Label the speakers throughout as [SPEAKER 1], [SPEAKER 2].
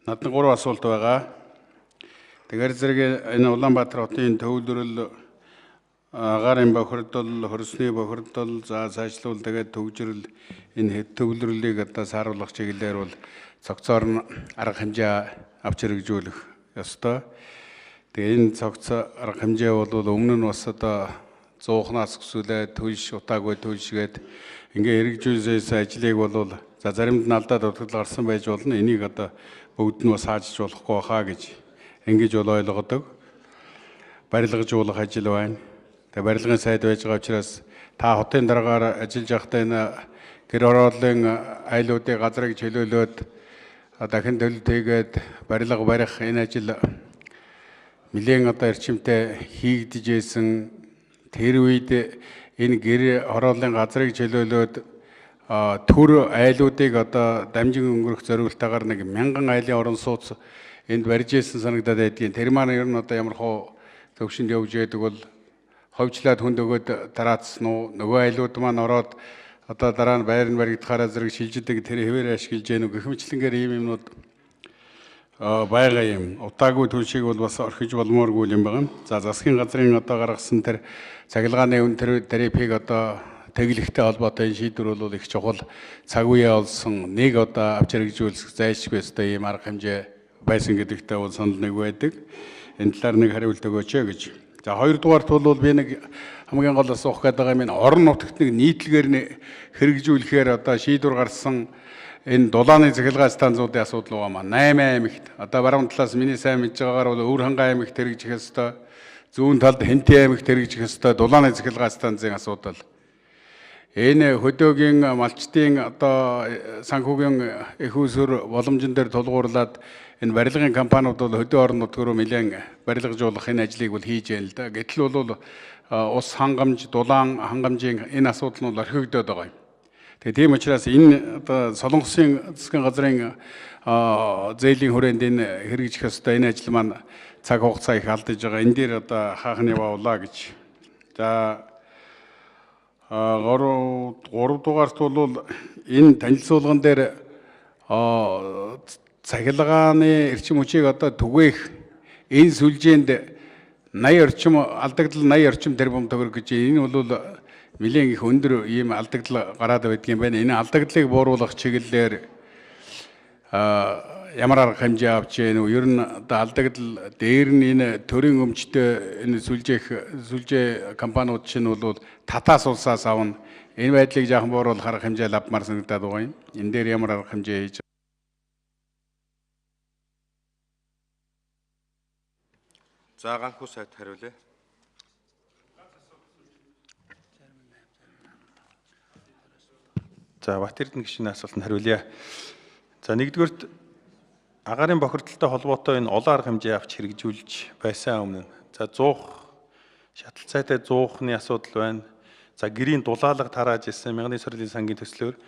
[SPEAKER 1] Надад 3 асуулт байгаа. Тэгэхээр зэрэг энэ Улаанбаатар хотын төвлөрөл агаарын бохирдол, хөрсний бохирдол, цаашлуул тэгээд төвжирэл энэ хэд төвлөрлийг одоо сааруулах чиглэлээр бол цогцоор нь арга хэмжээ авч хэрэгжүүлэх ёстой. Тэгээ энэ цогц арга хэмжээ бол өмнө нь бас одоо 100-наас өсвөлээ төлш утаагүй төлшгээд ингээ хэрэгжүүлсэн ажлыг бол заримд нь алдаад дутагдал гарсан байж болно. Энийг одоо бүгд нь бас хаажиж болохгүй хаа гэж ингэж бол ойлгодог. Барилгажуулах ажил байна. Тэгээ барилгын сайд байж байгаа учраас та хотын дараагаар ажиллаж байхдаа энэ гэр орооллын айлуудын газрыг чөлөөлөөд дахин төлөлтийгээд барилга барих энэ ажил нэлээд одоо эрчимтэй хийгдэж байсан. Тэр үед энэ гэр орооллын газрыг чөлөөлөөд төр айлуудыг одоо дамжин өнгөрөх зориултаагаар 1000 айлын орон сууц энд барьж ирсэн санагдаад байдгийн. Тэр маань ер нь одоо ямар хоо төвшөнд явж байдаг бол ховжлаад хүнд өгөөд тараацсан уу? Нөгөө айлууд маань ороод одоо дараа нь байр нь баригдахаараа зэрэг шилждэг тэр хэвээр ашиглаж гэнэ гэх мэтлэнгээр ийм юмнууд байгаа юм. Утаагүй төлшийг бол бас орхиж болмооргүй юм байна. За засгийн газрын одоо гаргасан тэр цахилгааны үнэтер тарифыг одоо тэглэхтэй холбоотой энэ шийдвэр бол их чухал. Цаг үеэ олсон нэг одоо авч хэрэгжүүлэх зайлшгүй өстой ийм арга хэмжээ байсан гэдэгтээ бол санал нэг байдаг. Энэ талаар нэг хариулт өгөөч гэж. За хоёрдугаарт бол би нэг хамгийн гол асуух гэдэг юм энэ орон нутагт нэг нийтлэгээр хэрэгжүүлэхээр одоо шийдвэр гарсан энэ дулааны цахилгаан станцуудын асуудал байгаа маа. 8 аймагт одоо баруун талаас миний сайн мэдж байгаагаар бол Өвөрхангай аймагт хэрэгжих ёстой. Зүүн талд Хэнтэн аймагт хэрэгжих ёстой дулааны цахилгаан станцын асуудал. Энэ хөдөөгийн малчтын одоо санхүүгийн их усүр боломжн дээр тулгуурлаад энэ барилгын компаниуд бол хөдөө орон нутгаар нэлээд барилгажуулах энэ ажлыг бол хийж яана л да. Гэтэл бол ус хангамж, дулаан хангамжийн энэ асуудал нь орхигдоод байгаа юм. Тэгээ тийм учраас энэ одоо Солонгосын засгийн газрын зээлийн хүрээнд энэ хэрэгжих ёстой энэ ажил маань цаг хугацаа их алдаж байгаа. Энэ дээр одоо хаах нь явуулаа гэж. За 3 дугаарт бол энэ танилцуулган дээр цахилгааны эрчим хүчийг одоо түгээх энэ сүлжээнд 80 орчим алдагдал 80 орчим тэрбум төгрөг гэж энэ бол нэлээд их өндөр ийм алдагдал гараад байдаг юм байна. Энэ алдагдлыг бууруулах чиглэлээр ямар арга хэмжээ авч яах вэ? Ер нь одоо алдагдал дээр нь энэ төрийн өмчтөй энэ сүлжээ компаниуд чинь бол татаас улсаас авна. Энэ байдлыг жаахан бууруулах арга хэмжээ авмаар санагдаад байгаа юм. Энэ дээр ямар арга хэмжээ хийж
[SPEAKER 2] За ганхүү сайд хариулъя. За Батэрдэн гишүүний асуултанд хариулъя. За нэгдүгээрт агаарын бохирдолтой холбоотой энэ олон арга хэмжээ авч хэрэгжүүлж байсан өмнө. За 100 шатал цайтай 100-ны асуудал байна. За гэрийн дулаалга тарааж ирсэн мянганы сорилын сангийн төслөөр.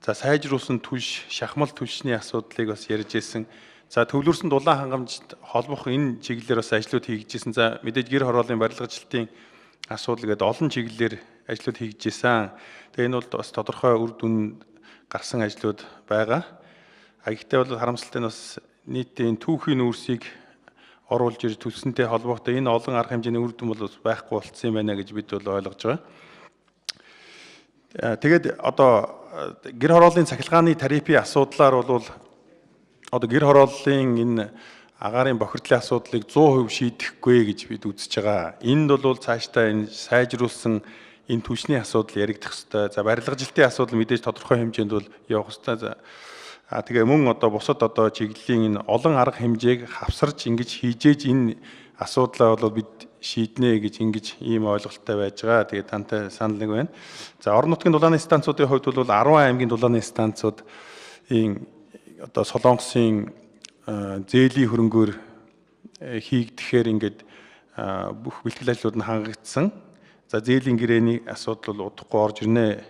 [SPEAKER 2] За сайжруулсан түлш, шахмал түлшний асуудлыг бас ярьж ирсэн. За төвлөрсөн дулаан хангамжид холбох энэ чиглэлээр бас ажлууд хийгдэж ирсэн. За мэдээж гэр хорооллын барилгачлалтын асуудал гэдэг олон чиглэлээр ажлууд хийгдэж ирсэн. Тэгээ энэ бол бас тодорхой үр дүн гарсан ажлууд байгаа. Гэхдээ бол харамсалтай нь бас нийтийн түүхийн үүрсийг оруулж ирж төлсөнтэй холбоотой энэ олон арга хэмжээний үр дүн бол байхгүй болцсон юм байна гэж бид бол ойлгож байгаа. Тэгээд одоо гэр хорооллын цахилгааны тарифын асуудлаар бол одоо гэр хорооллын энэ агаарын бохирдлын асуудлыг 100% шийдэхгүй гэж бид үзэж байгаа. Энд бол цаашдаа энэ сайжруулсан энэ түвшний асуудал яригдах ёстой. За барилгажилтын асуудал мэдээж тодорхой хэмжээнд бол явах ёстой. Тэгээ мөн одоо бусад одоо чиглэлийн энэ олон арга хэмжээг хавсарч ингэж хийжээж энэ асуудлаа бол бид шийднэ гэж ингэж ийм ойлголттой байж байгаа. Тэгээ тантай санал нэг байна. За орон нутгийн дулааны станцуудын хувьд бол 10 аймгийн дулааны станцууд одоо Солонгосын зээлийн хөрөнгөөр хийгдэхээр ингээд бүх бэлтгэл ажлууд нь хангагдсан. За зээлийн гэрээний асуудал бол удахгүй орж ирнэ.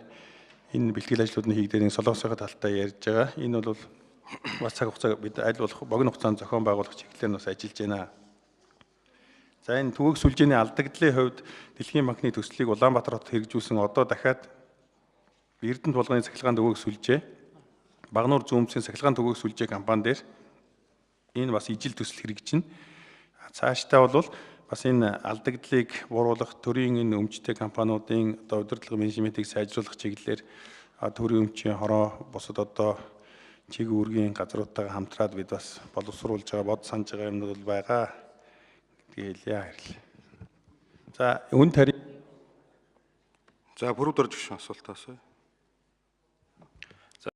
[SPEAKER 2] Энэ бэлтгэл ажлууд нь хийгдэх Солонгосын талтай ярьж байгаа. Энэ бол бас цаг хугацаа бид аль болох богино хугацаанд зохион байгуулах чиглэлээр бас ажиллаж байна. За энэ түгээх сүлжээний алдагдлын хувьд Дэлхийн банкны төслийг Улаанбаатар хотод хэрэгжүүлсэн одоо дахиад Эрдэнэт булганы цахилгаан түгээх сүлжээ Багнуур зүүмсийн цахилгаан түгээх сүлжээ компани дээр Энэ бас ижил төсөл хэрэгжинэ. Цаашдаа бол бас энэ алдагдлыг бууруулах төрийн энэ өмчтэй компаниудын одоо удирдлага менежментийг сайжруулах чиглэлээр төрийн өмчийн хороо бусад одоо чиг үүргийн газруудтайгаа хамтраад бид бас боловсруулж байгаа бод санаж байгаа юмнууд бол байгаа гэдгийг хэлье баярлалаа. За үн тариф
[SPEAKER 3] За бүрүүд орж гişүн асуулт асууя.